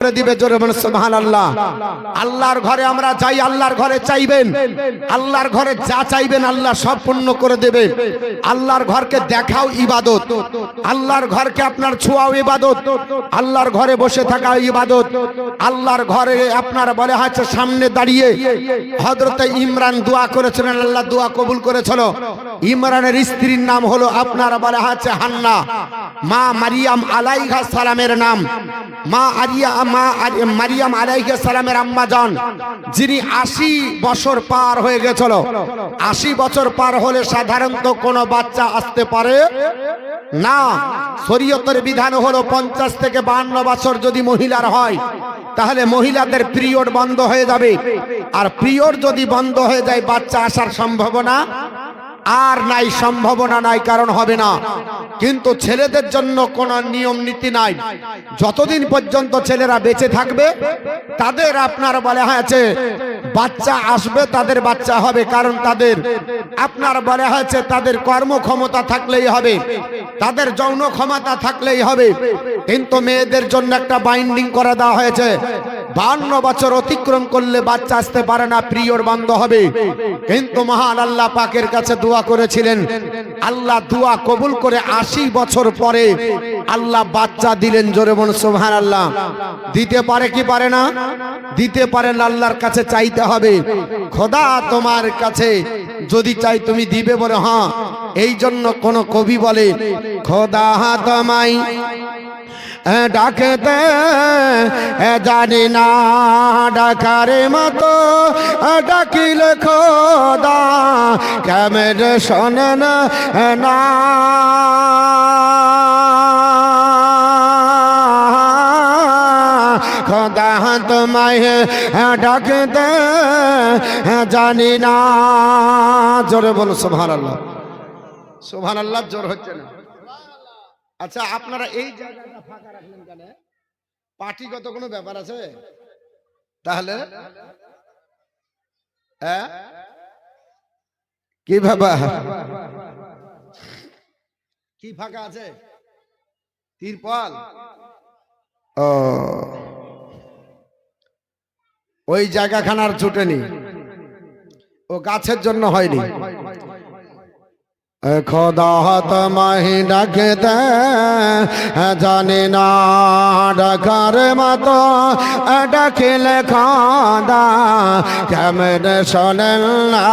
দিবে জোরে বলেন সুবহানাল্লাহ। আল্লাহর ঘরে আমরা যাই, আল্লাহর ঘরে চাইবেন, আল্লাহর ঘরে যা চাইবেন আল্লাহ সব পূর্ণ করে দেবে। আল্লাহর ঘরকে দেখাও ইবাদত, আল্লাহর ঘরকে আপনার ছোঁয়াও ইবাদত, আল্লাহর ঘরে বসে থাকা ইবাদত। আল্লাহর ঘরে আপনার বলে হচ্ছে সামনে দাঁড়িয়ে হযরতে ইমরান দোয়া করেছিলেন, আল্লাহ দোয়া কবুল করেছিল। ইমরানের স্ত্রীর নাম হলো আপনার বলে হচ্ছে হান্না, মা মারিয়াম আলাইহিস সালামের নাম। মারিয়াম আলাইহিস সালামের আম্মা জান, যিনি 80 বছর পার হয়ে গেছিল। 80 বছর পার হলে সাধারণত কোনো বাচ্চা আসতে পারে না। শরীয়তের বিধান হলো 50 থেকে 52 বছর যদি মহিলার হয় তাহলে মহিলাদের পিরিয়ড বন্ধ হয়ে যাবে। আর পিরিয়ড যদি বন্ধ হয়ে যায় বাচ্চা আসার সম্ভাবনা আর নাই, সম্ভাবনা নাই, কারণ হবে না। কিন্তু ছেলেদের জন্য কোনো নিয়ম নীতি নাই। যতদিন পর্যন্ত ছেলেরা বেঁচে থাকবে তাদের আপনার বলে হয়েছে বাচ্চা আসবে, তাদের বাচ্চা হবে। কারণ তাদের আপনার বলে হয়েছে তাদের কর্মক্ষমতা থাকলেই হবে, তাদের যৌন ক্ষমতা থাকলেই হবে। কিন্তু মেয়েদের জন্য একটা বাইন্ডিং করে দেওয়া হয়েছে, 52 বছর অতিক্রম করলে বাচ্চা আসতে পারে না, পিরিয়ড বন্ধ হবে। কিন্তু মহান আল্লাহ পাকের কাছে দোয়া করেছিলেন, আল্লাহ দোয়া কবুল করে 80 বছর পরে আল্লাহ বাচ্চা দিলেন। জোরে বলুন সুবহানাল্লাহ। দিতে পারে কি পারে না? দিতে পারেন। আল্লাহর কাছে চাইতে হবে, খোদা তোমার কাছে যদি চাই তুমি দিবে বলে। হ্যাঁ, এই জন্য কোন কবি বলে খোদা তোমায় ডাকতে জানি না, ডাকারে মতো ডাকিলে খোদা কেমন শোনেন না। খোদা তোমায় ডাকতে জানি না। জোরে বলো সুবহানাল্লাহ। সুবহানাল্লাহ জোর হচ্ছে না। আচ্ছা, আপনারা এই জায়গাটা ফাঁকা রাখলেন কেন? পার্টিগত কোনো ব্যাপার আছে তাহলে? হ্যাঁ, কি ব্যাপার? কি ফাঁকা আছে? তিরপল? ও, ওই জায়গাখানার ছুটেনি, ও গাছের জন্য হয়নি। খোদা তোমায় ডাকতে জানি না, ডাকার মতো ডাকিলে খোদা কেমন শোনেন না।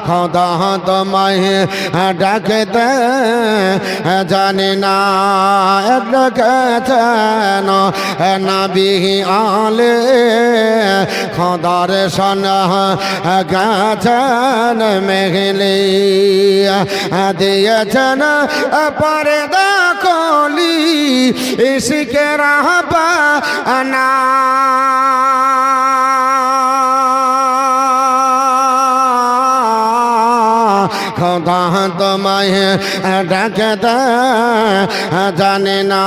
খোদা তোমায় ডাকতে জানি না, ডেকেছেন নবী আলে খোদার শোনা গাছেন মেঘলি দিয়েছেন পর্দা কলি ইশকে রাহবা না। খোদা তোমায় ডাকতে জানি না,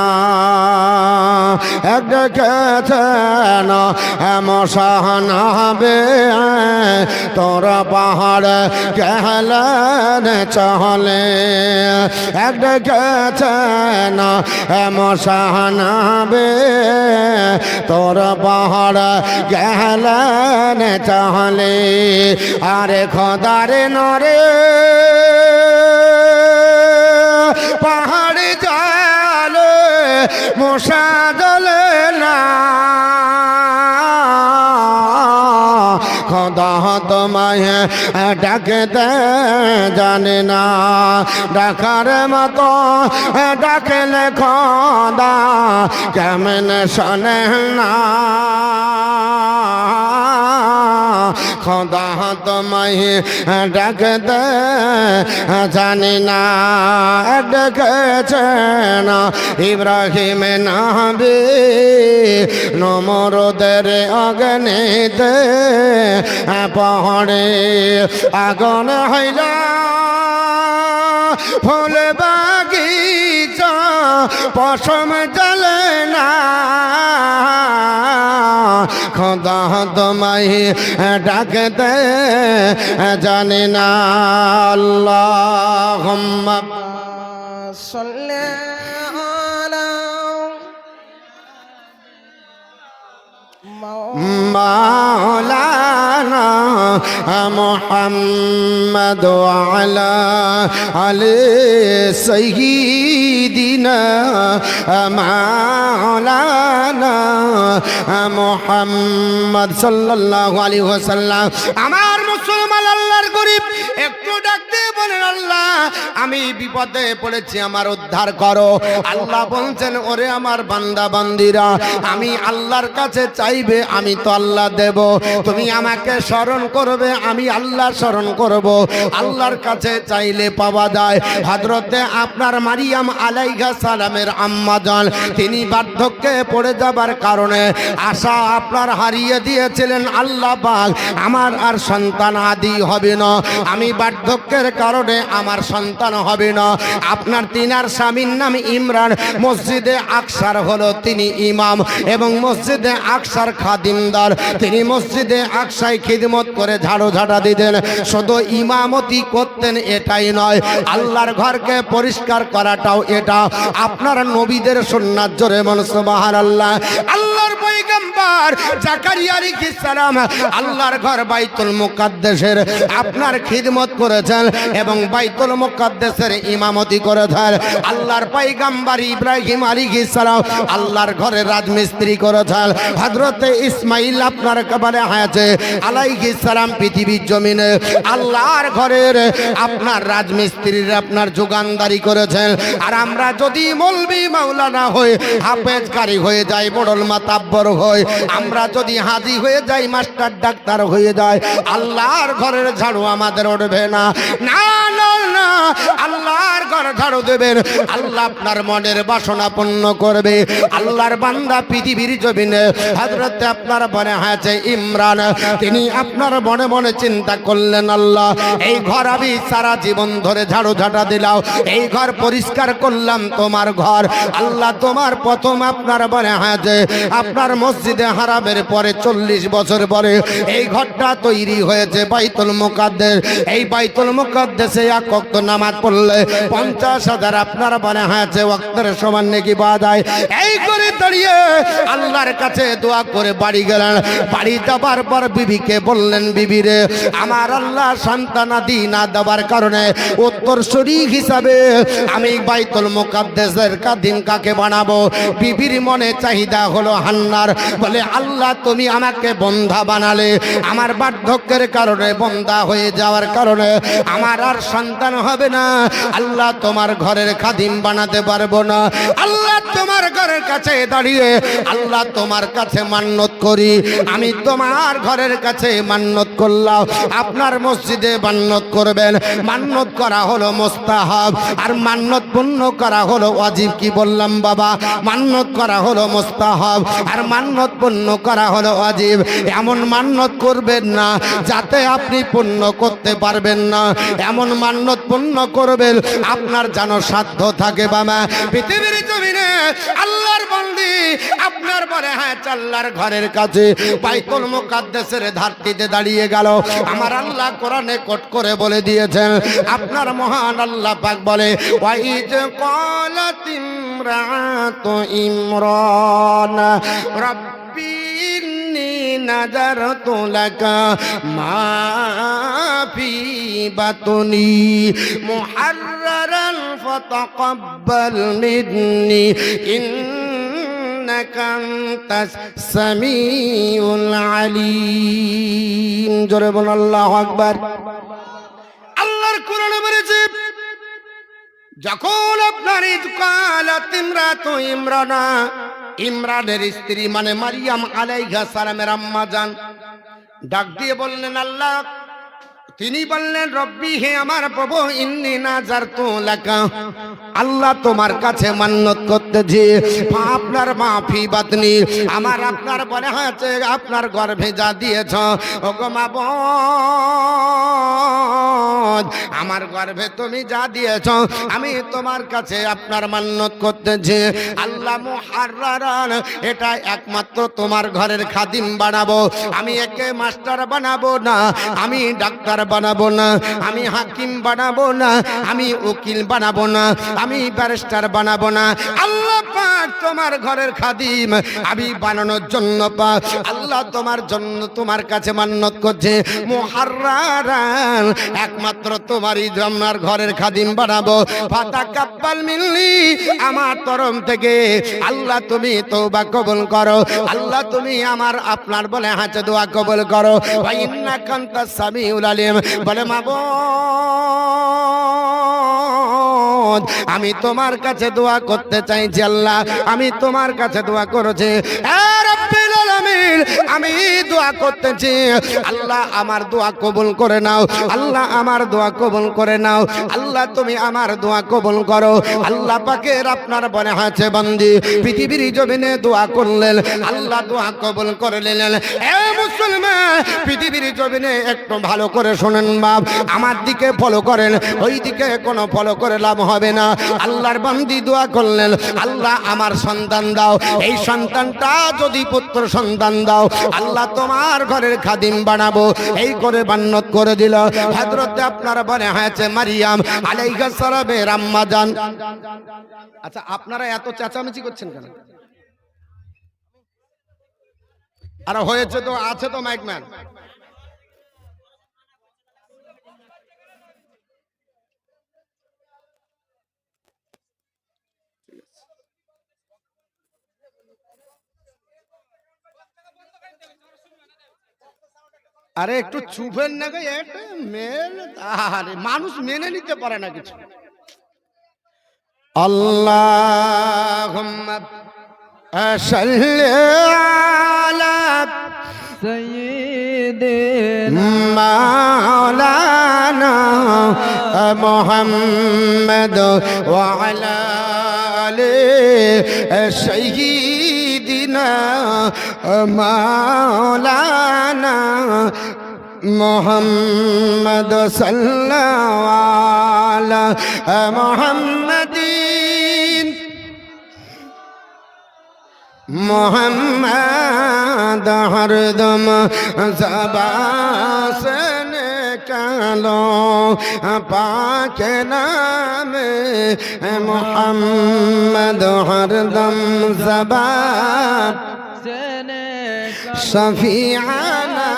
ডেকেছেন মশান হবে তোরা পাহাড় গেলেন চলে। ডেকেছেন মশান হবে তোরা পাহাড় গেলেন চলে। আরে খোদারে নরে পাহাড় জলে মশা জলে না। খোদা তোমায় ডাকতে জানে না, ডাকার মতো ডাকলে খোদা কেমন শোনে না। খোদা তোমায় ডাকতে জানি না, ডেকেছেন ইব্রাহিম নবী নমরুদের অগ্নিতে পাহাড়ে আগুন হইল ফুল বাগিচা পশম জ্বলে না। খোদা তোমায় ডাকতে জানি না। আল্লাহুম্মা সাল্লি আলা মাওলানা মুহাম্মদ ওয়া আলা আলি সাইয়্যিদিনা মাওলানা মুহাম্মদ সাল্লাল্লাহু আলাইহি ওয়াসাল্লাম। আমার মুসলমান আল্লাহর গরিব একটু ডাক দিয়ে বলেন, আল্লাহ আমি বিপদে পড়েছি, আমার উদ্ধার করো। আল্লাহ বলছেন, ওরে আমার বান্দা বান্দিরা, আমি আল্লাহর কাছে চাইবে, আমি তো আল্লাহ দেব। তুমি আমাকে স্মরণ করবে, আমি আল্লাহ স্মরণ করব। আল্লাহর কাছে চাইলে পাওয়া যায়। হযরতে আপনার মারিয়াম আলাইহা সালামের আম্মা জান, তিনি বার্ধক্যে পড়ে যাবার কারণে আশা আপনার হারিয়ে দিয়েছিলেন, আল্লাহ পাক আমার আর সন্তান আদি হবে না, আমি বার্ধক্যের কারণে আমার সন্তান হবে না। আপনার তিনার স্বামীর নাম ইমরান, মসজিদে আকসার হলো তিনি ইমাম এবং মসজিদে আকসার খাদিমদার। তিনি মসজিদে আকসায় খিদমত করে ঝাড়ু ঝাঁটা দিতেন, শুধু ইমামতি করতেন এটাই নয়, আল্লাহর ঘরকে পরিষ্কার করাটাও এটা আপনার নবীদের সুন্নাত। জোরে বলুন সুবহানাল্লাহ। আল্লাহর পয়গম্বর জাকারিয়া আলাইহিস সালাম আল্লাহর ঘর বাইতুল মুকাদ্দাসের আপনার খিদমত করেছেন এবং বাইতুল মুকাদ্দাসের ইমামতি করেছেন। আল্লাহর পয়গম্বর ইব্রাহিম আলাইহিস সালাম আল্লাহর ঘরের রাজমিস্ত্রি করেছেন। হযরতে ইসমাইল আপনার কবরে হায়াতে আলাইহিস সালাম পৃথিবীর জমিনে আল্লাহর ঘরের আপনার রাজমিস্ত্রির আপনার যোগানদারি করেছেন। আর আমরা যদি মৌলভী মাওলানা হই, হাফেজ কারি হয়ে যাই, বড়ল মাতাব্বর হই, আমরা যদি হাজি হয়ে যাই, মাস্টার ডাক্তার হয়ে যায়, আল্লাহর ঘরের ঝাড়ু আমাদের উঠবে না। না না না, আল্লাহর ঘর ঝাড়ু দেবেন, আল্লাহ আপনার মনের বাসনা পূর্ণ করবে। আল্লাহর বান্দা পৃথিবীর জমিনে হযরতে আপনার মনে হয়েছে ইমরান, তিনি আপনার মনে মনে চিন্তা করলেন, আল্লাহ এই ঘর আমি সারা জীবন ধরে ঝাড়ু ঝাঁটা দিলাম, এই ঘর পরিষ্কার করলাম, তোমার ঘর আল্লাহ তোমার প্রথম আপনার মনে হয়েছে আপনার মসজিদে হারামের পরে 40 বছর পরে এই ঘরটা তৈরি হয়েছে বাইতুল মুকাদ্দাস। এই বাইতুল মুকাদ্দাসে এক ওয়াক্ত নামাজ পড়লে 50,000 আপনার মনে হয়েছে ওয়াক্তের সমান নেকি পাওয়া যায়। এই করে দাঁড়িয়ে আল্লাহর কাছে দোয়া করে বাড়ি গেলেন। বাড়ি যাবার পর বিবিকে বললেন, বিবি রে, আমার আল্লাহ সন্তানাদি না দেওয়ার কারণে উত্তরসূরি হিসাবে আমি বাইতুল মুকাদ্দাসের খাদিম কাকে বানাবো? বিবির মনে চাহিদা হলো হান্নার, বলে আল্লাহ তুমি আমাকে বন্ধা বানালে, আমার বার্ধক্যের কারণে বন্ধা হয়ে যাওয়ার কারণে আমার আর সন্তান হবে না, আল্লাহ তোমার ঘরের খাদিম বানাতে পারবো না। আল্লাহ তোমার ঘরের কাছে দাঁড়িয়ে আল্লাহ তোমার কাছে মান্নত করি, আমি তোমার ঘরের কাছে মান্নত করলাম। আপনার মসজিদে মান্নত করবেন, মান্নত করা হলো মুস্তাহাব আর মান্নত পূর্ণ করা হলো ওয়াজিব। কি বললাম বাবা? মান্নত করা হলো মুস্তাহাব আর মান্নত পূর্ণ করা হলো ওয়াজিব। এমন মান্নত করবেন না যাতে আপনি পূর্ণ করতে পারবেন না, এমন মান্নত পূর্ণ করবেন আপনার যেন সাধ্য থাকে। বাবা পৃথিবীর জমিনে আল্লাহর বন্দি আপনার বলে হ্যাঁ আল্লাহর ঘরের কাছে বাইতুল মুকাদ্দাসের ধারটিতে দাঁড়িয়ে গেল। আমার আল্লাহ কোরআনে কোট করে বলে দিয়েছেন, আপনার মহান আল্লাহ পাক বলে, ওয়াইদ ক্বালাত ইমরাতু ইমরান রাব্বি ইন্নী নাযারতু লাকা মা ফি বাতনি মুহাররারান ফাতাকাব্বাল মিন্নি ইন্নাকা আনতাস সামিউল আলিম। জোরে বল আল্লাহু আকবার। আল্লাহর কোরআনে বলেছে, যখন আপনার ক্বালাত ইমরাতু ইমরানা, ইমরানের স্ত্রী মানে মারিয়াম আলাইহা সালামের আম্মা জান ডাক দিয়ে বললেন, আল্লাহ, তিনি বললেন, রব্বি হে আমার প্রভু, ইন্নী নাযারতু লাকা, আল্লাহ তোমার কাছে মান্নত করতেছি, আপনার মাফি বাতনি, আমার আপনার বলে হয়েছে আপনার গর্ভে যা দিয়েছ, ওগো মা বোন, আমার গর্ভে তুমি যা দিয়েছ আমি তোমার কাছে আপনার মান্নত করতেছি, আল্লাহ মুহাররারান, এটা একমাত্র তোমার ঘরের খাদিম বানাবো, আমি একে মাস্টার বানাবো না, আমি ডাক্তার বানাবো না, আমি হাকিম বানাবো না, আমি উকিল বানাবো না, আমি ব্যারিস্টার বানাবো না। আল্লাহ পাক তোমার ঘরের খাদিম আমি বানানোর জন্য পাক আল্লাহ তোমার জন্য তোমার কাছে মান্নত করছে মুহাররারান একমাত্র তোমারই জন্নার ঘরের খাদিম বানাবো। ফাতাকাব্বাল মিন্নি আমার তরফ থেকে আল্লাহ তুমি তওবা কবুল করো, আল্লাহ তুমি আমার আপনার বলে হাতে দোয়া কবুল করো। ওয়া ইন্নাকা আনতাস সামিউল আলিম বলে মাবুদ আমি তোমার কাছে দোয়া করতে চাইছি আল্লাহ, আমি তোমার কাছে দোয়া করেছি রাব্বিল আলামিন, আমি দোয়া করতেছি আল্লাহ আমার দোয়া কবুল করে নাও, আল্লাহ আমার দোয়া কবুল করে নাও, আল্লাহ তুমি আমার দোয়া কবুল করো। আল্লাহ পাকের আপনার বলে হাতে বান্দি পৃথিবীর জমিনে দোয়া করলেন, আল্লাহ দোয়া কবুল করে নিলেন। এ মুসলমান পৃথিবীর জমিনে একটু ভালো করে শোনেন বাপ, আমার দিকে ফলো করেন, ওই দিকে কোনো ফলো করে লাভ হবে না। আল্লাহর বান্দি দোয়া করলেন আল্লাহ আমার সন্তান দাও, এই সন্তানটা যদি পুত্র সন্তান দাও আল্লাহ তোমার ঘরের খাদিম বানাবো, এই করে বান্নত করে দিল। হযরতে আপনারা বলে হয়েছে মারিয়াম আলাইহিস সালামের আম্মা জান। আচ্ছা আপনারা এত চেঁচামেচি করছেন কেন? আর হয়েছে তো আছে তো মাইকম্যান। আরে একটু চুপেন না গো, আরে মানুষ মেনে নিতে পারে না কিছু। আল্লাহুম্মা সাল্লি আলা সাইয়্যিদিনা মাওলানা মুহাম্মদ ওয়া আলা আলি সাইয়্যিদিনা মাওলানা মুহাম্মদ সাল্লাল্লাহু আলা মুহাম্মাদিন মোহাম্মদ হরদম ज़बान से निकालो पाक नाम मोहम्मद हरदम ज़बान से शफीआना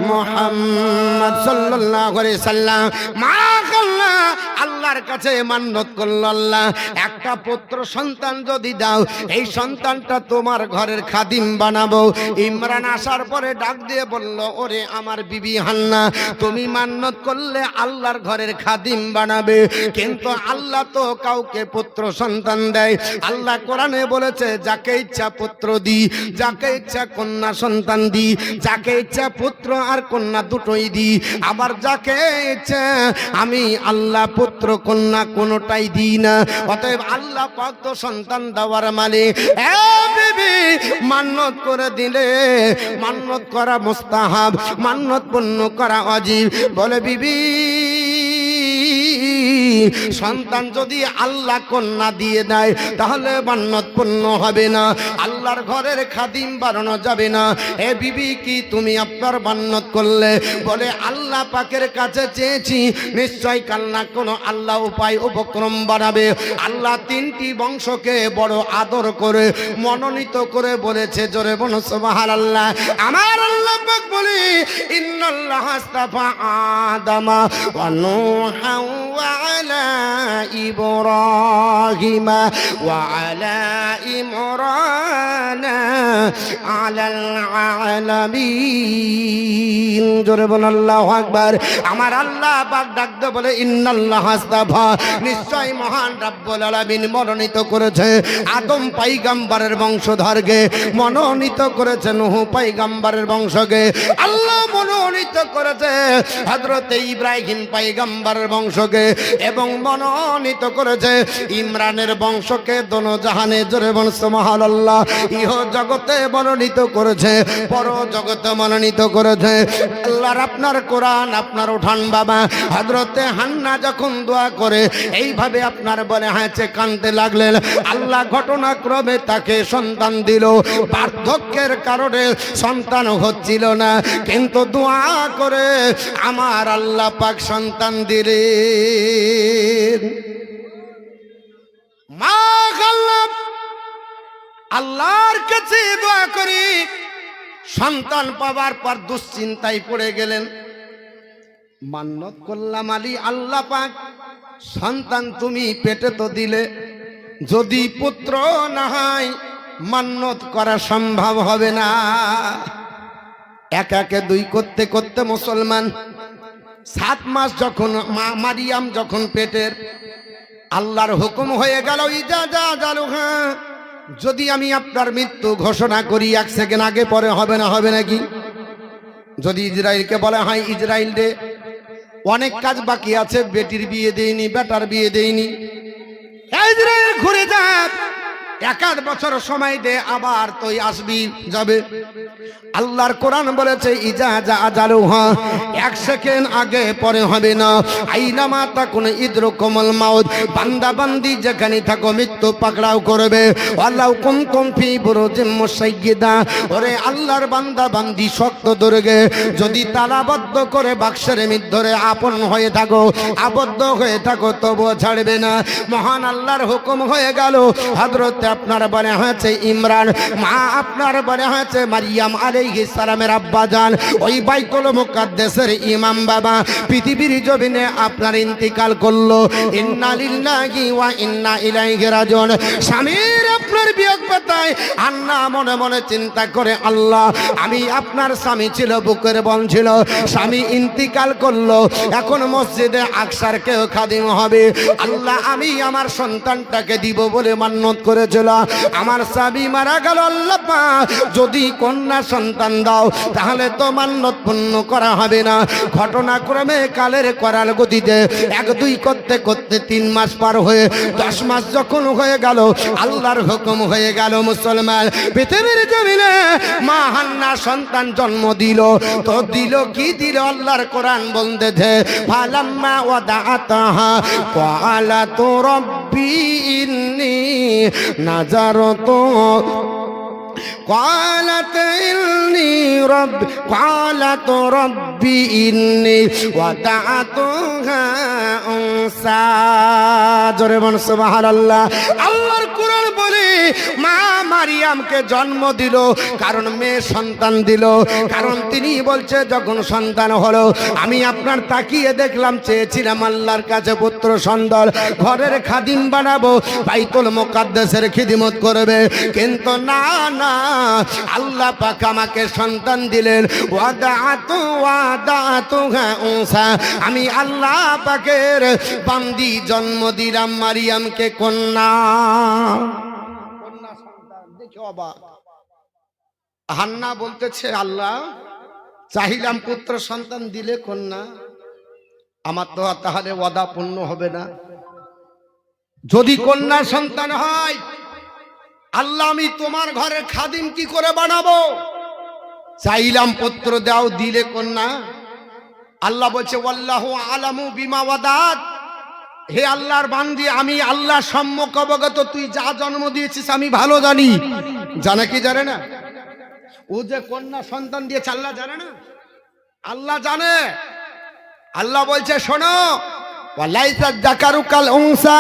মোহাম্মদ সাল্লাল্লাহু আলাইহি সাল্লাম। মাশাআল্লাহ আল্লাহর কাছে মান্নত করল আল্লাহ একটা পুত্র সন্তান যদি দাও এই সন্তানটা তোমার ঘরের খাদিম বানাবো। ইমরান আসার পরে ডাক দিয়ে বলল ওরে আমার বিবি হান্না তুমি মান্নত করলে আল্লাহর ঘরের খাদিম বানাবে, কিন্তু আল্লাহ তো কাউকে পুত্র সন্তান দেয়। আল্লাহ কোরআনে বলেছে যাকে ইচ্ছা পুত্র দি, যাকে ইচ্ছা কন্যা সন্তান দি, যাকে ইচ্ছা পুত্র আর কন্যা দুটোই দি, আবার যাকে ইচ্ছা আমি আল্লাহ পুত্র কন্যা কোনোটাই দিই না। অতএব আল্লাহ পাক তো সন্তান দেওয়ার মালিক। এ বিবি মান্নত করে দিলে মান্নত করা মুস্তাহাব, মান্নত পূর্ণ করা ওয়াজিব। বলে বিবি সন্তান যদি আল্লাহ কন্যা দিয়ে দেয় তাহলে মান্নত পূর্ণ হবে না, আল্লাহর ঘরের খাদিম বানানো যাবে না। এ বিবি কি তুমি আপনার মান্নত করলে? বলে আল্লাহ পাকের কাছে চেয়েছি নিশ্চয় কাল না কোনো আল্লাহ উপায় উপক্রম বানাবে। আল্লাহ তিনটি বংশকে বড় আদর করে মনোনীত করে বলেছে, জোরে বলো সুবহানাল্লাহ। আমার আল্লাহ পাক বলি ইন্নাল্লাহ আস্তাফা আদামা ওয়া নূহা ওয়া আলা ইব্রাহিমা ওয়া আলা ইমরান আলাল আলামিন। জোরে বলো আল্লাহু আকবার। আমার আল্লাহ পাক ডাক দিয়ে বলে ইন্নাল্লাহ আস্তাফা নিশ্চয় মহান রব্বুল আলামিন মনোনীত করেছে আদম পয়গম্বরের বংশধরকে, মনোনীত করেছে নূহ পয়গম্বরের বংশকে, আল্লাহ মনোনীত করেছে হযরত ইব্রাহিম পয়গম্বরের বংশকে এবং মনোনীত করেছে ইমরানের বংশকে দোনো জাহানে। জোরে বল সুবহানাল্লাহ। ইহ জগতে জগতে মনোনীত করেছে, বড় জগতে মনোনীত করেছে আল্লাহর আপনার কোরআন আপনার উঠান বাবা। হযরতে হান্না যখন দোয়া করে এইভাবে আপনার বলে হাঁচে কাঁদতে লাগলেন, আল্লাহ ঘটনাক্রমে তাকে সন্তান দিল। বার্ধক্যের কারণে সন্তান হচ্ছিল না, কিন্তু দোয়া করে আমার আল্লাহ পাক সন্তান দিলেন। মা আল্লাহর কাছে দোয়া করি, সন্তান পাবার পর দুশ্চিন্তায় পড়ে গেলেন। মান্নত করলাম আলী আল্লাহ পাক সন্তান তুমি পেটে তো দিলে, যদি পুত্র না হয় মান্নত করা সম্ভব হবে না। এক একে দুই করতে করতে মুসলমান 7 মাস যখন মা মারিয়াম যখন পেটের, আল্লাহর হুকুম হয়ে গেল ইজাজা জালুহা, যদি আমি আপনার মৃত্যু ঘোষণা করি 1 সেকেন্ড আগে পরে হবে না, হবে নাকি? যদি ইসরায়েলকে বলা হয় ইসরায়েল রে অনেক কাজ বাকি আছে, বেটির বিয়ে দেয়নি, বেটার বিয়ে দেয়নি, ইসরায়েল ঘুরে যাক, 1 বছর সময় দে, আবার তুই আসবি যাবে। আল্লাহর কোরআন বলেছে ইজাজা আজালুহা, 1 সেকেন্ড আগে পরে হবে না। আইনামা তাকুন ইদরুকুমুল মাউত, বান্দা বান্দি যেখানে থাকো মৃত্যু পাকড়াও করবে। ওয়ালাউ কুনতুম ফি বুরুজিম মুসাইয়্যিদা, ওরে আল্লাহর বান্দা বান্দি শক্ত দুর্গে যদি তালাবদ্ধ করে বাক্সের মধ্যে আপন হয়ে থাকো, আবদ্ধ হয়ে থাকো, তবুও ছাড়বে না। মহান আল্লাহর হুকুম হয়ে গেল। হযরত আপনার বলে হয়েছে ইমরান, মা আপনার বলে হয়েছে মারিয়াম আলাইহিস সালামের আব্বা জান, ওই বাইতুল মুকাদ্দাসের ইমাম বাবা পৃথিবীর জমিনে আপনার ইন্তিকাল করলো। ইন্না লিল্লাহি ওয়া ইন্না ইলাইহি রাজিউন। স্বামীর আপনার বিয়োগ পাতায় আন্না মনে মনে চিন্তা করে, আল্লাহ আমি আপনার স্বামী ছিল, বুকের বন ছিল, স্বামী ইন্তিকাল করলো, এখন মসজিদে আকসার কেউ খাদিম হবে। আল্লাহ আমি আমার সন্তানটাকে দিব বলে মান্নত করেছিল, আমার স্বামী মারা গেল, আল্লাহ পাক যদি কন্যা সন্তান দাও তাহলে তো মান্নত পূর্ণ করা হবে না। ঘটনাক্রমে কালের করার গতিতে 1-2 করতে করতে 3 মাস পার হয়ে 10 মাস যখন হয়ে গেল, আল্লাহর হুকুম হয়ে গেল মুসলমান পৃথিবীর জমিনে মা হান্না সন্তান জন্ম দিল। তো দিল কি দিল, আল্লাহর কোরআন বলতেছে ফালাম্মা ওয়াদাআতাহা ক্বালাতু রাব্বি ইন্নী নাযারতু قالت ربي إني وضعتها أنثى। জোরে বল সুবহানাল্লাহ। আল্লাহর কোরআন বলে মা মারিয়ামকে জন্ম দিল, কারণ মেয়ে সন্তান দিল, কারণ তিনি বলছে যখন সন্তান হলো আমি আপনার তাকিয়ে দেখলাম, চেয়েছিলাম আল্লাহর কাছে পুত্র সন্তান, ঘরের খাদিম বানাবো, বাইতুল মুকাদ্দাসের খিদমত করবে, কিন্তু না না, আল্লাহ পাক আমাকে সন্তান দিলেন। ওয়াদাতুহা উনসা, আমি আল্লাহ পাকের বান্দি জন্ম দিলাম মারিয়ামকে কন্যা। কন্যা সন্তান দেখে অবাক। হান্না বলতেছে আল্লাহ চাহিলাম পুত্র সন্তান দিলে কন্যা, আমার তো তাহলে ওয়াদা পূর্ণ হবে না। যদি কন্যা সন্তান হয় আল্লাহ আমি তোমার ঘরের খাদিম কি করে বানাবো? চাইলাম পুত্র দাও, দিলে কন্যা। আল্লাহ বলছে ওয়াল্লাহু আলামু বিমা ওয়াদাত, হে আল্লাহর বান্দি আমি আল্লাহ সম্যক অবগত, তুই যা জন্ম দিয়েছিস আমি ভালো জানি। জানে কি জানে না? ও যে কন্যা সন্তান দিয়েছে আল্লাহ জানে না? আল্লাহ জানে। আল্লাহ বলছে শোনো, ওয়ালাইসা যাকারু কাল উনসা,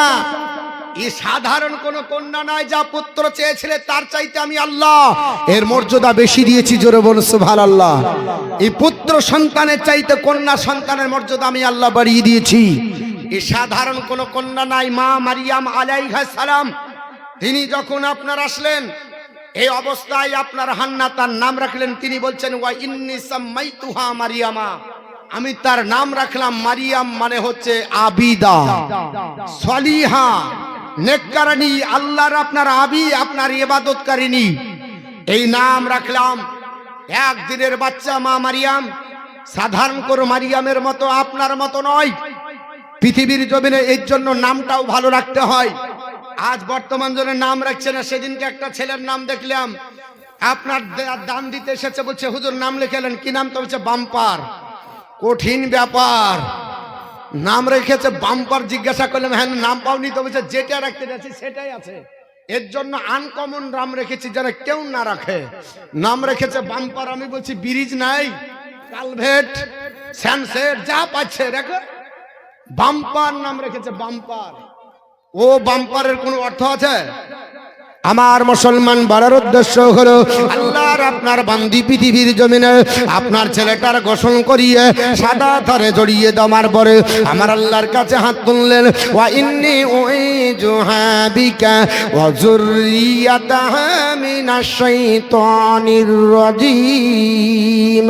এই সাধারণ কোন কন্যা নয়, যা পুত্র চেয়েছিলে তার চাইতে আমি আল্লাহ এর মর্যাদা বেশি দিয়েছি। জোরে বলুন সুবহানাল্লাহ। এই পুত্র সন্তানের চাইতে কন্যা সন্তানের মর্যাদা আমি আল্লাহ বাড়িয়ে দিয়েছি। এই সাধারণ কোন কন্যা নাই। মা মারিয়াম আলাইহিস সালাম তিনি যখন আপনার আসলেন এই অবস্থায় আপনার হান্না তার নাম রাখলেন, তিনি বলছেন ওয়া ইন্নী সাম্মাইতুহা মারিয়ামা, আমি তার নাম রাখলাম মারিয়াম, মানে হচ্ছে আবিদা, সলিহা, নেককারিনী, আল্লাহর আপনার আবি, আপনার ইবাদতকারিনী, এই নাম রাখলাম। একদিনের বাচ্চা মা মারিয়াম, সাধারণ কোন মারিয়ামের মতো আপনার মতো নয় পৃথিবীর জমিনে, এর জন্য নামটাও ভালো রাখতে হয়। আজ বর্তমান জনের নাম রাখছে না। সেদিনকে একটা ছেলের নাম দেখলাম, আপনার দান দিতে এসেছে, বলছে হুজুর নাম লিখেলেন, কি নাম? তো বলছে বাম্পার। কঠিন ব্যাপার, নাম রেখেছে বাম্পার। জিজ্ঞাসা করলাম হ্যাঁ নাম পাওনি? তো বলছে যেটা রাখতে যাচ্ছি সেটাই আছে, এর জন্য আনকমন নাম রেখেছি যেন কেউ না রাখে। নাম রেখেছে বাম্পার। আমি বলছি ব্রিজ নাই, কালভেট, সানসেট যা পাচ্ছে রেখে, বাম্পার নাম রেখেছে বাম্পার। ও বাম্পারের কোনো অর্থ আছে? আমার মুসলমান বলার উদ্দেশ্য হলো আল্লাহর আপনার বান্দি পৃথিবীর জমিনে আপনার ছেলেটার গোসল করিয়ে সাদা ধারে জড়িয়ে দেওয়ার পরে আমার আল্লাহর কাছে হাত তুললেন, ওয়া ইন্নী উইজুহা বিকা ওয়া যুররিয়াতাহা মিনাশ শাইতানির রাজিম।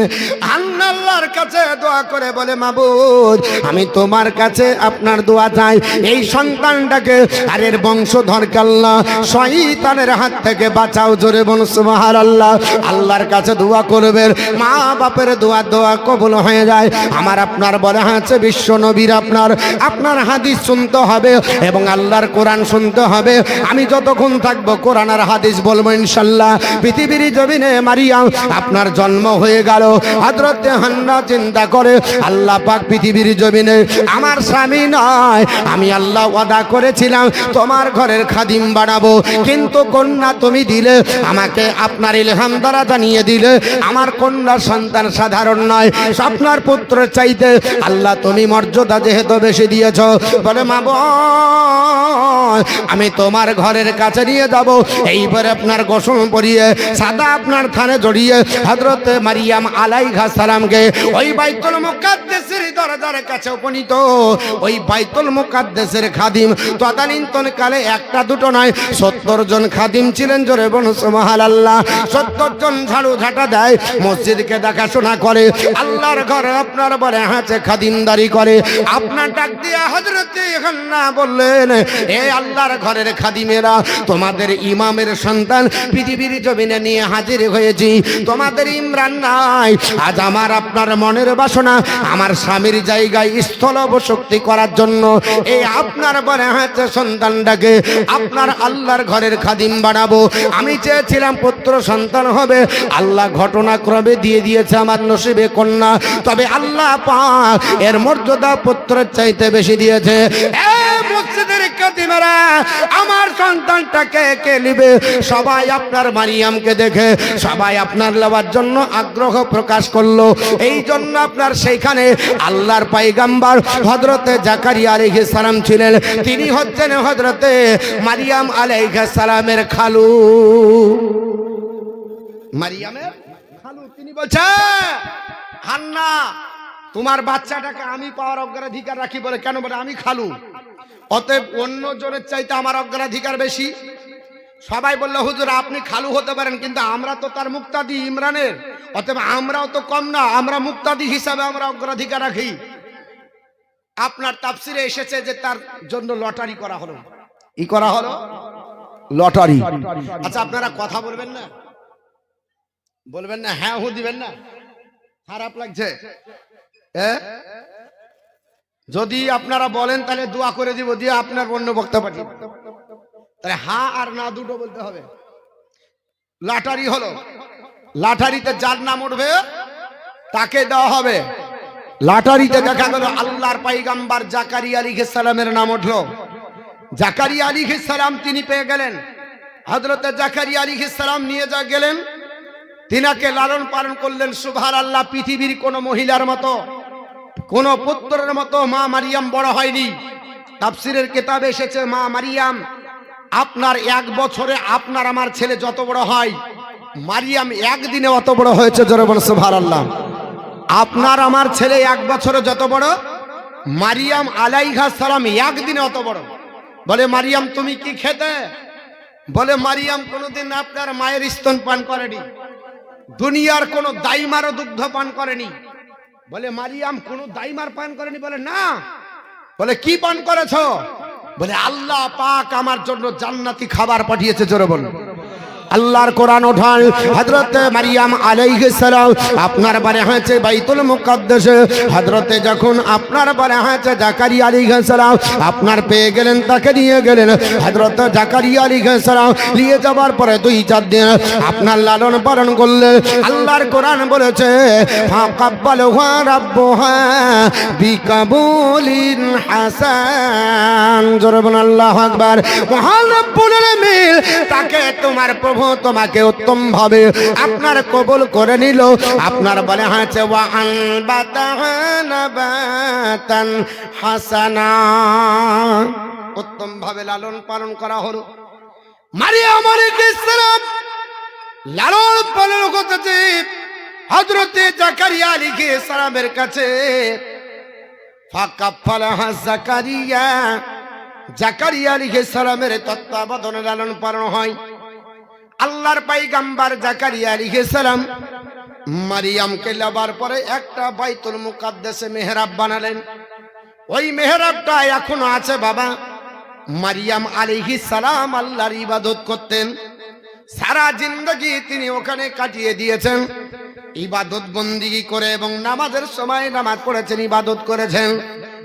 আল্লাহর কাছে দোয়া করে বলে, মাবুদ আমি তোমার কাছে আপনার দোয়া চাই, এই সন্তানটাকে আর এর বংশধরকে আল্লাহ শয়তানের হাত থেকে বাঁচাও। জোরে বলুন সুবহানাল্লাহ। আল্লাহর কাছে দোয়া করবেন, মা বাপের দোয়া কবুল হয়ে যায়। আমার আপনার বলে আছে বিশ্ব নবীর আপনার হাদিস শুনতে হবে এবং আল্লাহর কোরআন শুনতে হবে। আমি যতক্ষণ থাকবো কোরআন আর হাদিস বলবো ইনশাল্লাহ। পৃথিবীর জমিনে মারিয়াম আপনার জন্ম হয়ে গেল। হযরত হান্না চিন্তা করে, আল্লাহ পাক পৃথিবীর জমিনে আমার স্বামী নয়, আমি আল্লাহ ওয়াদা করেছিলাম তোমার ঘরের খাদিম বানাবো, কিন্তু কন্যা তুমি দিলে আমাকে, আপনার ইলহাম দ্বারা জানিয়ে দিলে আমার কন্যা সন্তান সাধারণ নয়, আপনার পুত্র চাইতে আল্লাহ তুমি মর্যাদা যেহেতু বেশি দিয়েছ, বলে মা আমি তোমার ঘরের কাছে নিয়ে যাব। এইবারে আপনার গোসল পরিয়ে সাদা আপনার থানে জড়িয়ে হযরত মারিয়াম আলাইহিস সালামকে ওই বাইতুল মুকাদ্দাসের দরজার কাছে উপনীত, ওই বাইতুল মুকাদ্দাসের খাদিম তদানীন্তন কালে একটা দুটো নয় 70 জন খাদিম ছিলেন। জোরে বলুন সুবহানাল্লাহ। 70 জন ঝাড়ু ঝাঁটা দেয়, মসজিদকে দেখাশোনা করে, আল্লাহর ঘরে আপনার বলে হাতে খাদিমদারি করে। আপনার ডাক দিয়ে হযরত হান্না বললেন, এ আল্লাহর ঘরের খাদিমেরা, তোমাদের ইমামের সন্তান পৃথিবীর জমিনে নিয়ে হাজির হয়েছি, তোমাদের ইমরান নাই। আজ আমার আপনার মনের বাসনা আমার স্বামীর জায়গায় স্থলবশক্তি করার জন্য এই আপনার বলে হাতে সন্তানটাকে আপনার আল্লাহর ঘরের খাদিম বানাবো। আমি চেয়েছিলাম পুত্র সন্তান হবে, আল্লাহ ঘটনাক্রমে দিয়ে দিয়েছে আমার নসিবে কন্যা, তবে আল্লাহ পাক এর মর্যাদা পুত্রের চাইতে বেশি দিয়েছে। মসজিদের খাদিমেরা, আমার সন্তানটাকে কে নেবে? সবাই আপনার মারিয়ামকে দেখে সবাই আপনার নেওয়ার জন্য আগ্রহ প্রকাশ করলো। এই জন্য আপনার সেইখানে আল্লাহর পয়গম্বর হযরতে জাকারিয়া আলাইহিস সালাম ছিলেন, তিনি হচ্ছেন হযরতে মারিয়াম আলাইহিস সালামের খালু। মারিয়ামের খালু। তিনি বলছে, হান্না তোমার বাচ্চাটাকে আমি পাওয়ার অগ্রাধিকার রাখি। বলে কেন? বলে আমি খালু, অতএব অন্য জনের চাইতে আমার অগ্রাধিকার বেশি। সবাই বললো হুজুর আপনি খালু হতে পারেন, কিন্তু আমরা তো তার মুক্তাদি ইমরানের, অতএব আমরাও তো কম না, আমরা মুক্তাদি হিসাবে আমরা অগ্রাধিকার রাখি। আপনার তাফসিরে এসেছে যে তার জন্য লটারি করা হলো। ই করা হলো লটারি। আচ্ছা আপনারা কথা বলবেন না? বলবেন না? হ্যাঁ হু দিবেন না? খারাপ লাগছে? যদি আপনারা বলেন তাহলে দোয়া করে দিব, দিয়ে আপনার অন্য বক্তা পাঠিয়ে। তাহলে হ্যাঁ আর না দুটো বলতে হবে। লটারি হলো, লটারিতে যার নাম উঠবে তাকে দেওয়া হবে। লটারিতে দেখা গেল আল্লাহর পয়গম্বর জাকারিয়া আলাইহিস সালামের নাম উঠলো। জাকারিয়া আলাইহিস সালাম তিনি পেয়ে গেলেন। হযরত জাকারিয়া আলাইহিস সালাম নিয়ে যা গেলেন, তিনাকে লালন পালন করলেন। সুবহানাল্লাহ। পৃথিবীর কোন মহিলার মতো, কোন পুত্রের মতো মা মারিয়াম বড় হয়নি। তাফসীরের কিতাবে এসেছে মা মারিয়াম আপনার 1 বছরে আপনার আমার ছেলে যত বড় হয়, মারিয়াম একদিনে অত বড় হয়েছে। জোরে বলুন সুবহানাল্লাহ। আপনার আমার ছেলে 1 বছরে যত বড়, মারিয়াম আলাইহিস সালাম একদিনে অত বড়। বলে মারিয়াম তুমি কি খেতে? বলে মারিয়াম কোনোদিন আপনার মায়ের স্তন পান করেনি, দুনিয়ার কোন দাইমার দুগ্ধ পান করেনি। বলে মারিয়াম কোন দাইমার পান করেনি? বলে না। বলে কি পান করেছো? বলে আল্লাহ পাক আমার জন্য জান্নাতি খাবার পাঠিয়েছে। জোরে বলুন। আল্লাহর কোরআন ওঠান। হযরত মারিয়াম আলাইহিস সালাম আপনার বাড়ি হয়েছে বাইতুল মুকাদ্দাসে। হযরতে যখন আপনার বাড়ি হয়েছে জাকারিয়া আলাইহিস সালাম আপনার পেয়ে গেলেন, তাকে নিয়ে গেলেন। হযরত জাকারিয়া আলাইহিস সালাম নিয়ে যাবার পরে 2-4 দিন আপনার লালন পালন করলেন। আল্লাহর কোরআন বলেছে ফাকাব্বালহু রাব্বুহা বিকাবুলিন হাসান। জোরে বলুন আল্লাহু আকবার। মহান রব্বুল আলামিন তাকে তোমার প্রভু তোমাকে উত্তম ভাবে আপনার কবুল করে নিল। আপনার বলে হয়েছে ওয়া আনবাতাহা নাবাতান হাসানা, উত্তম ভাবে লালন পালন করা হলো। মারিয়াম আলাইহিস সালাম লালন পালন করতেছে হযরতে জাকারিয়া আলাইহিস সালামের কাছে। ফাকাফালাহা জাকারিয়া, জাকারিয়া আলাইহিস সালামের তত্ত্বাবধানে লালন পালন হয়। আল্লাহর পয়গম্বর জাকারিয়া আলাইহিস সালাম মারিয়ামকে লাবার পরে একটা বাইতুল মুকাদ্দাসে মেহরাব বানালেন। ওই মেহরাবটা এখনো আছে বাবা। মারিয়াম আলাইহিস সালাম আল্লাহর ইবাদত করতেন, সারা জিন্দগি তিনি ওখানে কাটিয়ে দিয়েছেন ইবাদত বন্দিগি করে, এবং নামাজের সময় নামাজ পড়েছেন, ইবাদত করেছেন,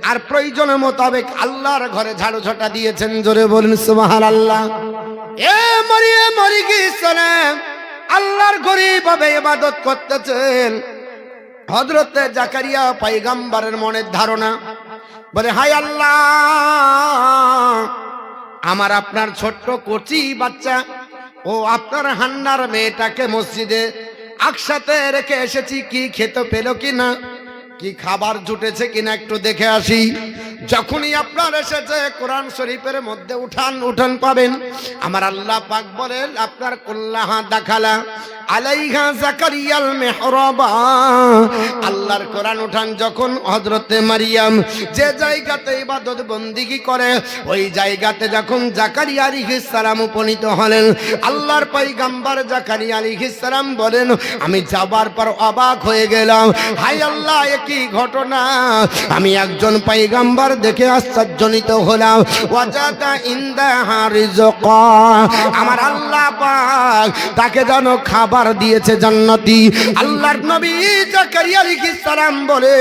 আর প্রয়োজন মোতাবেক আল্লাহর ঘরে ঝাড়ু ঝাঁটা দিয়েছেন। জোরে বলুন সুবহানাল্লাহ। এ মারিয়াম আলাইহিস সালাম আল্লাহর ঘরে ভাবে ইবাদত করতেছেন। হযরতে জাকারিয়া পয়গম্বরের মনের ধারণা বলে, হায় আল্লাহ, আমার আপনার ছোট্ট কচি বাচ্চা ও আপনার হান্নার মেয়েটাকে মসজিদে একসাথে রেখে এসেছি, কি খেতে পেল কিনা, কি খাবার জুটেছে কিনা একটু দেখে আসি। যখনই আপনার এসেছে কোরআন শরীফের মধ্যে উঠান পাবেন। আমার আল্লাহ পাক বলেন আপনার কুল্লাহা দাখালা আলাইহা জাকারিয়াল মিহরাবা। আল্লাহর কোরআন উঠান যখন হযরতে মারিয়াম যে জায়গাতে ইবাদত বন্দেগী করে ওই জায়গাতে যখন জাকারিয়া আলাইহিস সালাম উপনীত হলেন, আল্লাহর পয়গম্বর জাকারিয়া আলাইহিস সালাম বলেন, আমি যাবার পর অবাক হয়ে গেলাম। হায় আল্লাহ, কি ঘটনা! আমি একজন পয়গম্বর দেখে আশ্চর্যজনিত হলাম। ওয়াজাদা ইনদাহা রিজকা, আমার আল্লাহ পাক তাকে যেন খাবার দিয়েছে জান্নাতি। আল্লাহর নবী জাকারিয়া আলাইহিস সালাম বলে,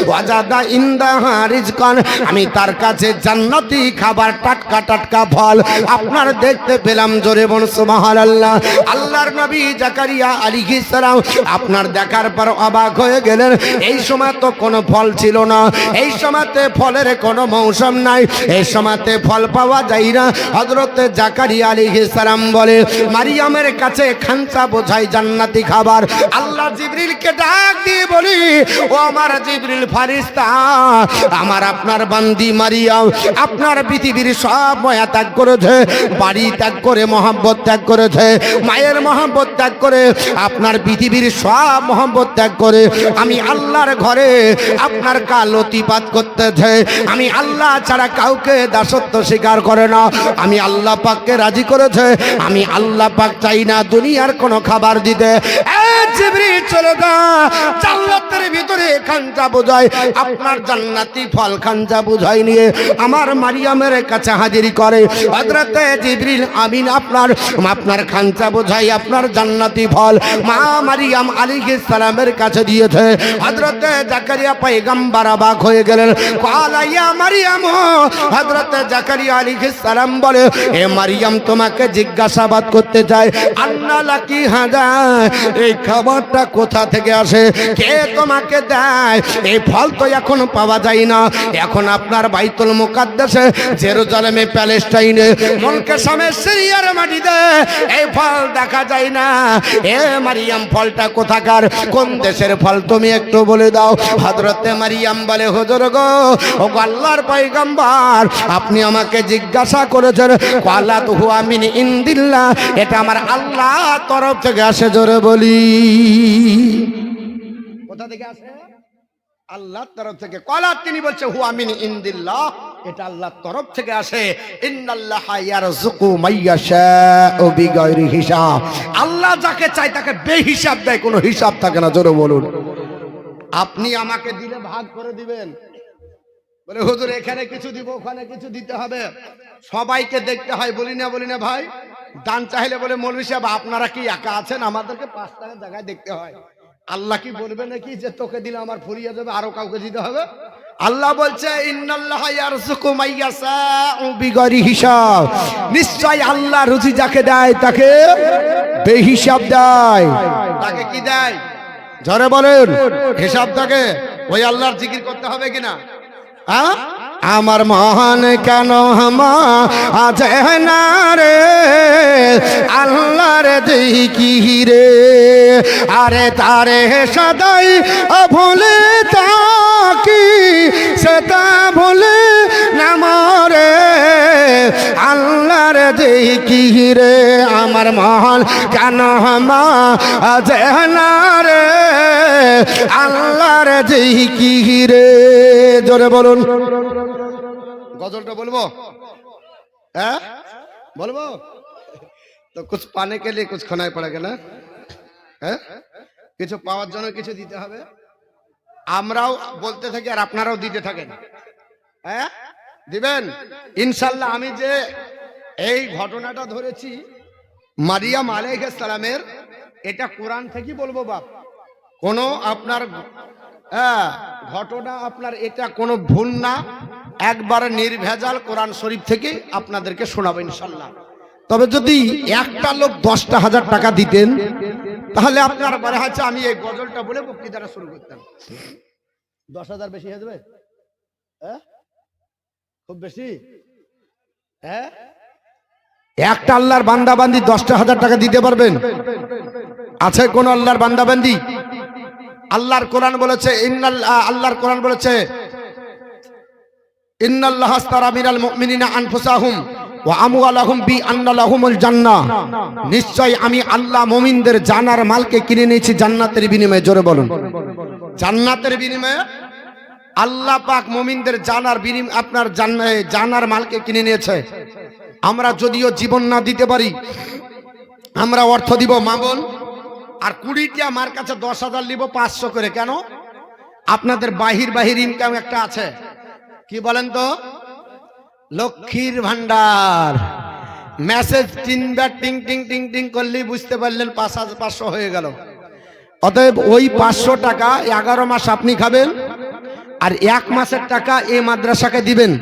ওয়াজাদা ইনদাহা রিজকান, আমি তার কাছে জান্নাতি খাবার, টাটকা টাটকা ফল আপনার দেখতে পেলাম। জোরে বলুন সুবহানাল্লাহ। আল্লাহর নবী জাকারিয়া আলাইহিস সালাম আপনার দেখার পর অবাক হয়ে গেলেন। এই সময় তো কোনো ফল ছিল না, এই সময়তে ফলের কোনো মৌসুম নাই, এই সময়তে ফল পাওয়া যায় না। হযরতে জাকারিয়া আলাইহিস সালাম বলে, মারিয়ামের কাছে খানচা বোঝাই জান্নাতি খাবার। আল্লাহ জিবরিলকে ডাক দিয়ে বলি, ও আমার জিবরিল ফেরেশতা, আমার আপনার বান্দি মারিয়াম আপনার পৃথিবীর সব মায়া ত্যাগ করেছে, বাড়ি ত্যাগ করে মহব্বত ত্যাগ করেছে, মায়ের মহব্বত ত্যাগ করে আপনার পৃথিবীর সব মহব্বত ত্যাগ করে আমি আল্লাহর ঘরে আপনার কালতিপাত করতেছে। আমি আল্লাহ ছাড়া কাউকে দাসত্ব স্বীকার করে না, আমি আল্লাহ পাককে রাজি করেছে, আমি আল্লাহ পাক চাই না দুনিয়ার কোনো খাবার দিতে। জিবরিল চলে যা, জান্নাতের ভিতরে খানচা বোঝায় আপনার জান্নাতি ফল খানচা বোঝাই নিয়ে আমার মারিয়ামের কাছে হাজির করে। হযরতে জিবরিল আমিন আপনার খানচা বোঝাই আপনার জান্নাতি ফল মা মারিয়াম আলাইহিস সালামের কাছে দিয়েছে। হযরতে জাকারিয়া পয়গম্বর অবাক হয়ে গেলেন। ক্বালা ইয়া মারিয়াম, হযরতে জাকারিয়া আলাইহিস সালাম বলে, এ মারিয়াম তোমাকে জিজ্ঞাসাবাদ করতে চাই, আন্না লাকি হাদা, এই খাবারটা কোথা থেকে আসে, কে তোমাকে দেয়? এই ফল তো এখন পাওয়া যায় না, এখন আপনার বাইতুল মুকাদ্দাসে জেরুজালেমে প্যালেস্টাইনে মুলকে শামে সিরিয়ার মাটিতে এই ফল দেখা যায় না। এ মারিয়াম ফলটা কোথাকার, কোন দেশের ফল তুমি একটু বলে দাও। হযরতে মারিয়াম বলে, হুজুর গো, ও আল্লাহর পয়গম্বর আপনি আমাকে জিজ্ঞাসা করেছেন, ক্বালাত হুয়া মিন ইনদিল্লাহ, এটা আমার আল্লাহ তরফ থেকে আসে। জোরে বলি কোথা থেকে আসে? আল্লাহর তরফ থেকে। ক্বালাত তিনি বলছে হুয়া মিন ইনদিল্লাহ, এটা আল্লাহর তরফ থেকে আসে। ইন্নাল্লাহা ইয়ারযুকু মাইয়াশাউ বিগাইরি হিসাব, আল্লাহ যাকে চায় তাকে বেহিসাব দেয়, কোনো হিসাব থাকে না। জোরে বলুন। আপনি আমাকে দিলে ভাগ করে দিবেন, বলে হুজুর এখানে কিছু দিব ওখানে কিছু দিতে হবে, সবাইকে দেখতে হয়, বলি না ভাই? দান চাইলে বলে মৌলভী সাহেব আপনারা কি একা আছেন, আমাদেরকে 5 টাকা জায়গায় দেখতে হয়। আল্লাহ কি বলবে নাকি যে তোকে দিলে আমার ফুরিয়ে যাবে, আরো কাউকে দিতে হবে? আল্লাহ বলছে ইন্নাল্লাহা ইয়ারযুকু মাইয়াশাউ বিগয়রি হিসাব, নিশ্চয় আল্লাহ রুজি যাকে দেয় তাকে বেহিসাব দেয়। তাকে কি দেয়? জোরে বলেন, হিসাব থাকে। ওই আল্লাহর জিকির করতে হবে কিনা? হ্যাঁ, আমার মহান কেন আজ না রে আল্লাহর জিকিরে, আরে তারে সদাই ভুলে তাকি সেটা ভুলে না মরে আল্লাহর জিকিরে। আমার মহান কেন আজ না রে আল্লাহর জিকিরে। জোরে বলুন। গজলটা বলবো? হ্যাঁ বলবো তো। কুছ পানে কে লিয়ে কুছ খানায় পড়েগে না? হ্যাঁ, কিছু পাওয়ার জন্য কিছু দিতে হবে। আমরাও বলতে থাকি আর আপনারাও দিতে থাকেন। হ্যাঁ দিবেন ইনশাল্লাহ। আমি যে এই ঘটনাটা ধরেছি মারিয়াম আলাইহিস সালামের, এটা কোরআন থেকে বলবো বাপ। কোনো আপনার ঘটনা আপনার এটা কোনো ভুল না, একবার নির্ভেজাল কোরআন শরীফ থেকে আপনাদেরকে শোনাবো ইনশাল্লাহ। তবে যদি একটা লোক 10,000 টাকা দিতেন তাহলে আপনার মনে হচ্ছে আমি এই গজলটা বলে বক্তৃতাটা শুরু করতাম। 10,000 বেশি হয়ে যাবে? হ্যাঁ খুব বেশি? হ্যাঁ, একটা আল্লাহর বান্দাবান্দি 10,000 টাকা দিতে পারবেন? আছে কোন আল্লাহর বান্দাবান্দি? আল্লাহর কোরআন বলেছে আল্লাহর কোরআন বলেছে ইন্নাল্লাহা আশতারা মিনাল মুমিনিনা আনফুসাহুম ওয়া আমওয়ালাহুম বিআন্না লাহুমুল জান্নাহ, নিশ্চয় আমি আল্লাহ মুমিনদের জানার মালকে কিনে নিয়েছি জান্নাতের বিনিময়ে। জোরে বলুন, জান্নাতের বিনিময়ে আল্লাহ পাক মুমিনদের জানার বিনিময়ে আপনার জানার মালকে কিনে নিয়েছে। আমরা যদিও জীবন না দিতে পারি, আমরা অর্থ দিব মা বোন, আর 20টি আমার কাছে 10,000 নিব 500 করে। কেন? আপনাদের বাহির ইনকাম একটা আছে, কি বলেন তো? লক্ষ্মীর ভান্ডার। মেসেজ 3বার টিং টিং টিং টিং করলেই বুঝতে পারলেন 5,500 হয়ে গেল। অতএব ওই 500 টাকা 11 মাস আপনি খাবেন, আর 1 মাসের টাকা এই মাদ্রাসাকে দিবেন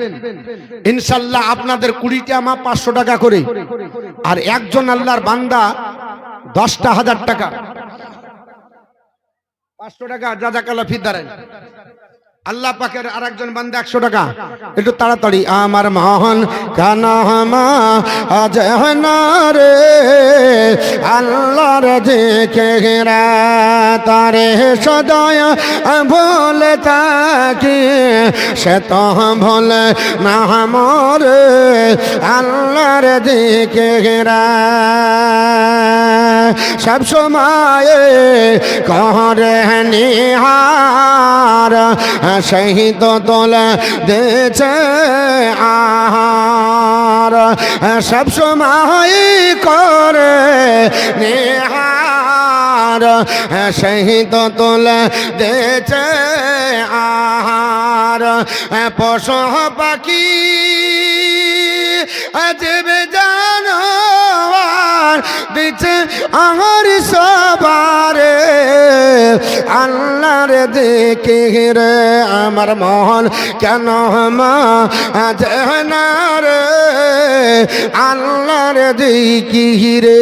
ইনশাল্লাহ। আপনাদের 20টা মা 500 টাকা করে, আর একজন আল্লাহর বান্দা 10,000 টাকা। 500 টাকা জাযাকাল্লাহ ফি দারেন। আল্লাহ পাকের আরেকজন বান্দা 100 টাকা। একটু তাড়াতাড়ি। আমার মহান কানামা আজ না রে আল্লাহর জিকিরা, তারে সদায় ভুলে থাকি সে তো ভুলে না মরে আল্লাহর জিকিরা। সব সময় করে নিহার শহীদ তোলে দেছে আহার, সব সময় করে নিহার শহীদ তোলে দেছে আহার। পশু পাখি আজবে জানোয়ার দিচ্ছে আমার সবারে আল্লাহর জিকিরে। আমার মন কেন আজ না রে আল্লাহর জিকিরে।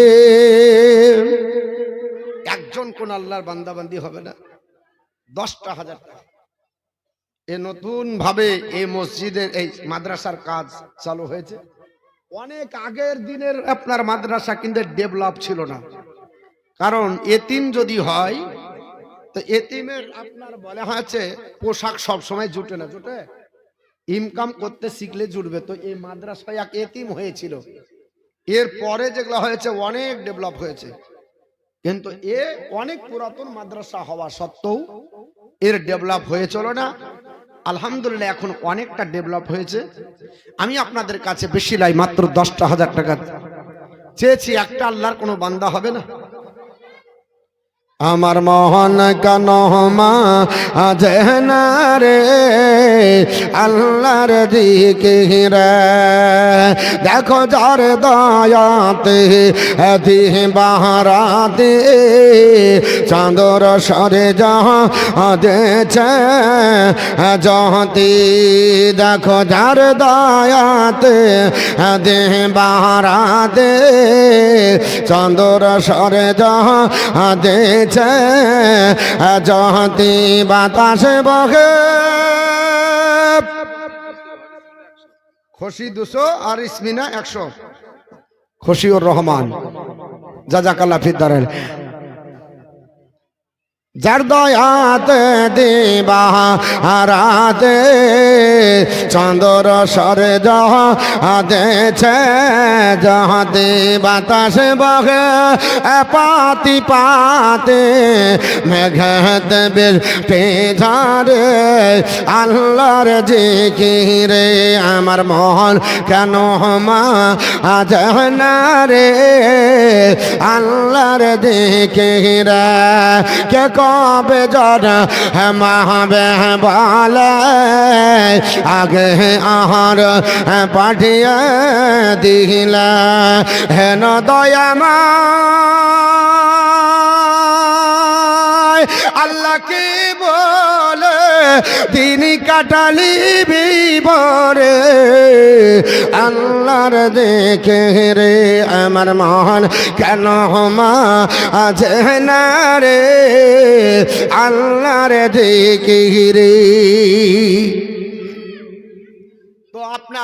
একজন কোন আল্লাহর বান্দাবান্দি হবে না? 10,000 টাকা। এ নতুন ভাবে এই মসজিদের এই মাদ্রাসার কাজ চালু হয়েছে। অনেক আগের দিনের আপনার মাদ্রাসা কিন্তু ডেভেলপ ছিল না। কারণ এতিম যদি হয় তো এতিমের আপনার বলা হয়েছে পোশাক সব সময় জুটে না, জুটে ইনকাম করতে শিখলে জুটবে। তো এই মাদ্রাসায় এক এতিম হয়েছিল, এর পরে যেগুলো হয়েছে অনেক ডেভেলপ হয়েছে। কিন্তু এ অনেক পুরাতন মাদ্রাসা হওয়া সত্ত্বেও এর ডেভেলপ হয়েছিল না। আলহামদুলিল্লাহ এখন অনেকটা ডেভেলপ হয়েছে। আমি আপনাদের কাছে বেশি লাই, মাত্র 10,000 টাকা চেয়েছি। একটা আল্লাহর কোনো বান্দা হবে না? আমার মোহন কেন মা আজনা রে আল্লাহর দিকে রে দেখো যার দয়াতে দিবারাতে চাঁদর সরে দেছে জহতি দেখো যার দয়াতে দিবারাতে চাঁদর সরে দেছে জহতি বাতাসে বহে খুশি 200 আর ইসমিনা 100 খুশিউর রহমান জাযাকাল্লাহ ফিদ্দারের যার দয়াতে দিবারাতে চাঁদর সরে দেছে জহতি বাতাসে বহে পাতি পাতে মেঘেত বৃষ্টি ঝরে আল্লাহর জিকিরে আমার মন কেন মা আজনা রে আল্লাহর জিকিরে কে কবে জন মাহবে বলে আগে আহার পাঠিয়ে দিলা হেন দয়ামা আল্লাহ কি বলে দিন কাটালি বিবরে আল্লাহর দেখে রে আমার মন কেন মা আজনা রে আল্লাহর দেখে রে তো আপনার